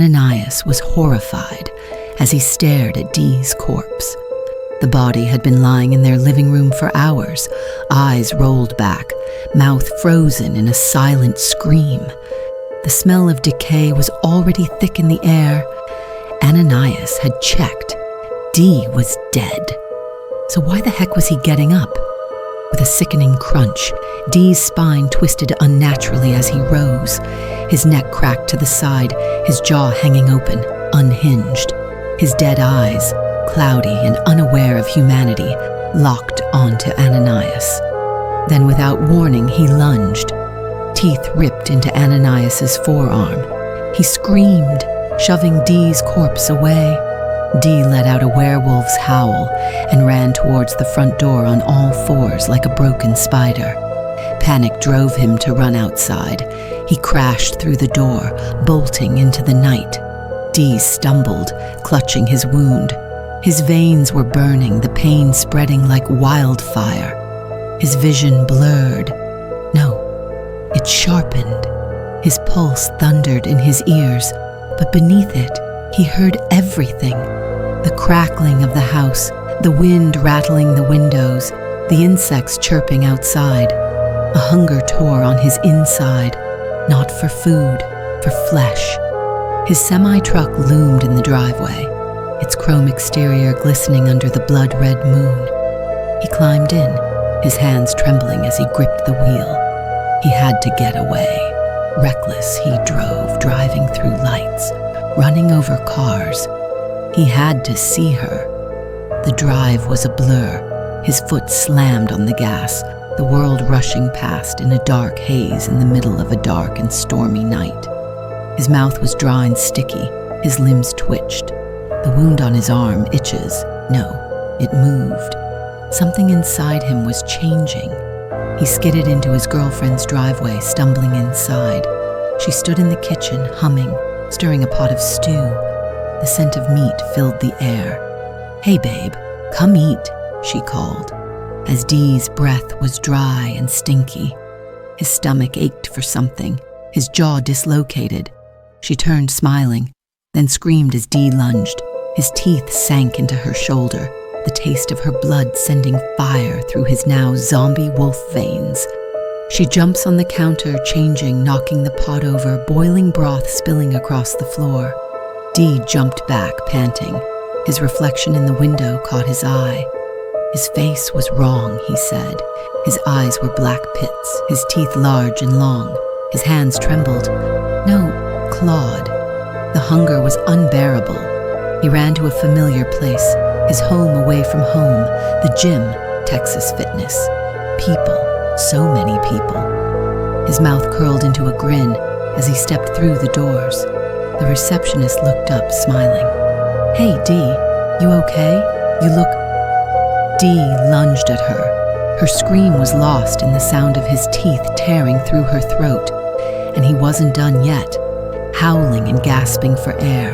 Ananias was horrified as he stared at Dee's corpse. The body had been lying in their living room for hours, eyes rolled back, mouth frozen in a silent scream. The smell of decay was already thick in the air. Ananias had checked. Dee was dead. So why the heck was he getting up? With a sickening crunch, Dee's spine twisted unnaturally as he rose. His neck cracked to the side, his jaw hanging open, unhinged. His dead eyes, cloudy and unaware of humanity, locked onto Ananias. Then without warning, he lunged. Teeth ripped into Ananias's forearm. He screamed, shoving Dee's corpse away. Dee let out a werewolf's howl and ran towards the front door on all fours like a broken spider. Panic drove him to run outside. He crashed through the door, bolting into the night. Dee stumbled, clutching his wound. His veins were burning, the pain spreading like wildfire. His vision blurred. No, it sharpened. His pulse thundered in his ears, but beneath it, he heard everything. The crackling of the house, the wind rattling the windows, the insects chirping outside. A hunger tore on his inside, not for food, for flesh. His semi-truck loomed in the driveway, its chrome exterior glistening under the blood-red moon. He climbed in, his hands trembling as he gripped the wheel. He had to get away. Reckless, he drove, driving through lights, running over cars. He had to see her. The drive was a blur. His foot slammed on the gas, the world rushing past in a dark haze in the middle of a dark and stormy night. His mouth was dry and sticky, his limbs twitched. The wound on his arm itches. No, it moved. Something inside him was changing. He skidded into his girlfriend's driveway, stumbling inside. She stood in the kitchen, humming, stirring a pot of stew. The scent of meat filled the air. "Hey, babe, come eat," she called, as Dee's breath was dry and stinky. His stomach ached for something, his jaw dislocated. She turned, smiling, then screamed as Dee lunged. His teeth sank into her shoulder, the taste of her blood sending fire through his now zombie wolf veins. She jumps on the counter, changing, knocking the pot over, boiling broth spilling across the floor. Dee jumped back, panting. His reflection in the window caught his eye. His face was wrong, he said. His eyes were black pits, his teeth large and long. His hands trembled. No, clawed. The hunger was unbearable. He ran to a familiar place, his home away from home, the gym, Texas Fitness. People, so many people. His mouth curled into a grin as he stepped through the doors. The receptionist looked up, smiling. "Hey, Dee, you okay? You look..." Dee lunged at her. Her scream was lost in the sound of his teeth tearing through her throat. And he wasn't done yet, howling and gasping for air.